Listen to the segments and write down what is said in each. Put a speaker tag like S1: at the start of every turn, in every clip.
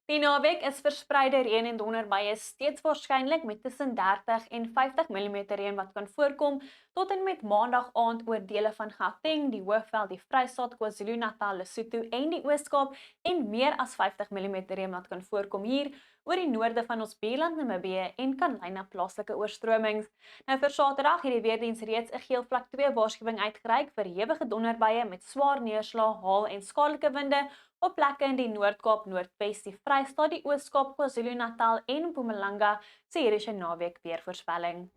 S1: Die naweek is verspreide reën en donderbuie steeds waarskynlik met tussen 30 en 50 mm reën wat kan voorkom tot en met maandag aand oor dele van Gauteng, die Hoëveld, die Vrystaat, KwaZulu-Natal, Lesotho en die Oos-Kaap en meer as 50 mm reën wat kan voorkom hier oor die noorde van ons buurland Namibië en kan lei na plaaslike oorstromings. Nou vir Saterdag het die weerdiens reeds 'n geel vlak 2 waarskuwing uitgereik vir hewige donderbuie met swaar neerslag, haal en skadelike winde op plekke in die Noord-Kaap, Noordwes, die Vrystaat, die Oos-Kaap, KwaZulu-Natal en Mpumalanga, sê hierdie se naweek weervoorspelling.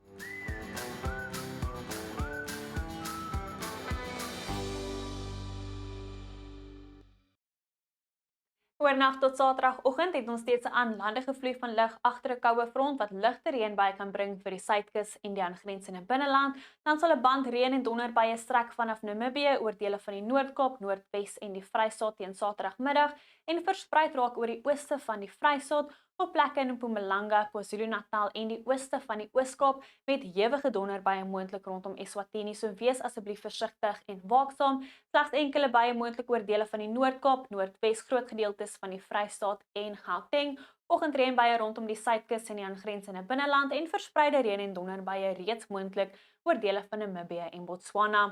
S1: Oornag tot Saterdagoggend het ons steeds 'n aanlandige vloei van lug agter 'n koue front wat ligte reënbuie kan bring vir die suidkus en die aangrensende binneland. Dan sal 'n band reën en donderbuie strek vanaf Namibië oor dele van die Noord-Kaap, Noordwes en die Vrystaat teen Saterdagmiddag en versprei raak oor die ooste van die Vrystaat op plekke in Mpumalanga, KwaZulu-Natal en die ooste van die Oos-Kaap met hewige donderbuie moontlik rondom Eswatini. So wees asseblief versigtig en waaksaam. Slegs enkele buie moontlik oor dele van die Noord-Kaap, Noordwes, groot gedeeltes van die Vrystaat en Gauteng. Oggendreënbuie rondom die suidkus en die aangrensende binneland en verspreide reën en donderbuie reeds moontlik oor dele van Namibië en Botswana.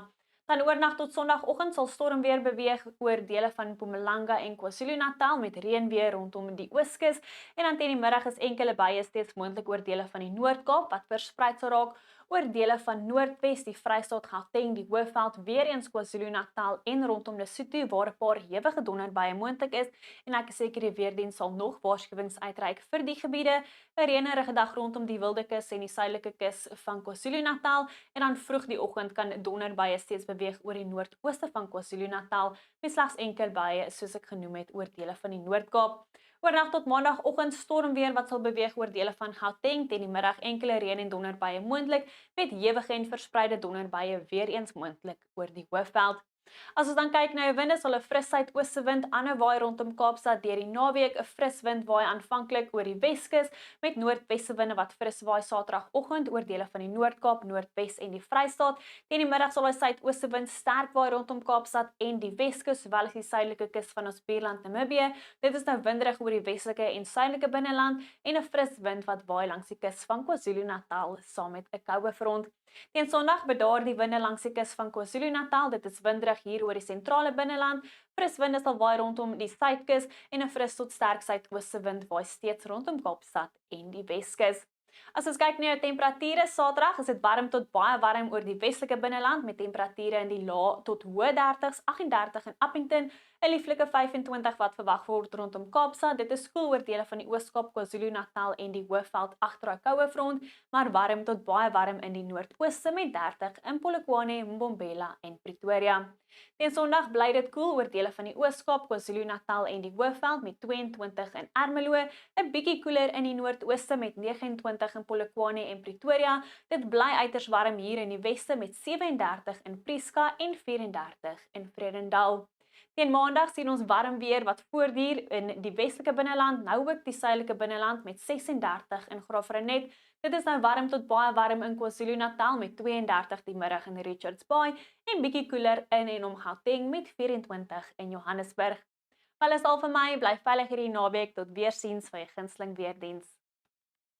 S1: Dan oornag tot Sondagoggend sal stormweer beweeg oor dele van Mpumalanga en KwaZulu-Natal met reënweer rondom die Ooskus en dan teen die middag is enkele buie steeds moontlik oor dele van die Noord-Kaap wat versprei sal raak oor dele van Noordwes, die Vrystaat, Gauteng, die Hoëveld, weer eens KwaZulu-Natal en rondom Lesotho waar 'n paar hewige donderbuie moontlik is en ek is seker die weerdiens sal nog waarskuwings uitreik vir die gebiede. 'n Reënerige dag rondom die Wildekus en die suidelike kus van KwaZulu-Natal en dan vroeg die oggend kan donderbuie steeds beweeg oor die noordooste van KwaZulu-Natal met slegs enkel buie soos ek genoem het oor dele van die Noord-Kaap. Oornag tot maandagoggend stormweer wat sal beweeg oor dele van Gauteng teen die middag enkele reën en donderbuie moontlik met hewige en verspreide donderbuie weer eens moontlik oor die Hoëveld. As ons dan kyk na die winde, sal 'n fris suidooste wind aanhou waai rondom Kaapstad deur die naweek. 'n Fris wind waai aanvanklik oor die Weskus met noordwesse winde wat fris waai Saterdagoggend oor dele van die Noord-Kaap, Noordwes en die Vrystaat. Teen die middag sal 'n suidooste wind sterk waai rondom Kaapstad en die Weskus sowel as die suidelike kus van ons buurland Namibië. Dit is nou winderig oor die westelike en suidelike binneland en 'n fris wind wat waai langs die kus van KwaZulu-Natal saam met 'n koue front. Teen Sondag bedaar die winde langs die kus van KwaZulu-Natal. Dit is winderig hier oor die sentrale binneland. Fris winde sal waai rondom die suidkus en 'n fris tot sterk suidooste wind waai steeds rondom Kaapstad en die Weskus. As ons kyk na die temperature, Saterdag is dit warm tot baie warm oor die westelike binneland met temperature in die lae tot hoë 30s, 38 in Appington, 'n lieflike 25 wat verwag word rondom Kaapstad. Dit is koel oor dele van die Oos-Kaap, KwaZulu-Natal en die Hoëveld agter 'n koue front, maar warm tot baie warm in die noordooste met 30 in Polokwane, Mbombela en Pretoria. Teen Sondag bly dit koel oor dele van die Oos-Kaap, KwaZulu-Natal en die Hoëveld met 22 in Ermelo, 'n bietjie koeler in die noordooste met 29 in Polokwane en Pretoria. Dit bly uiters warm hier in die weste met 37 in Prieska en 34 in Vredendal. Teen Maandag sien ons warm weer wat voortduur in die westelike binneland, nou ook die suidelike binneland met 36 in Graafrenet. Dit is nou warm tot baie warm in KwaZulu-Natal met 32 die middag in Richards Bay en bietjie koeler in en om Gauteng met 24 in Johannesburg. Wel is al vir my, bly veilig hierdie naweek tot weersiens van jou gunsteling weerdiens.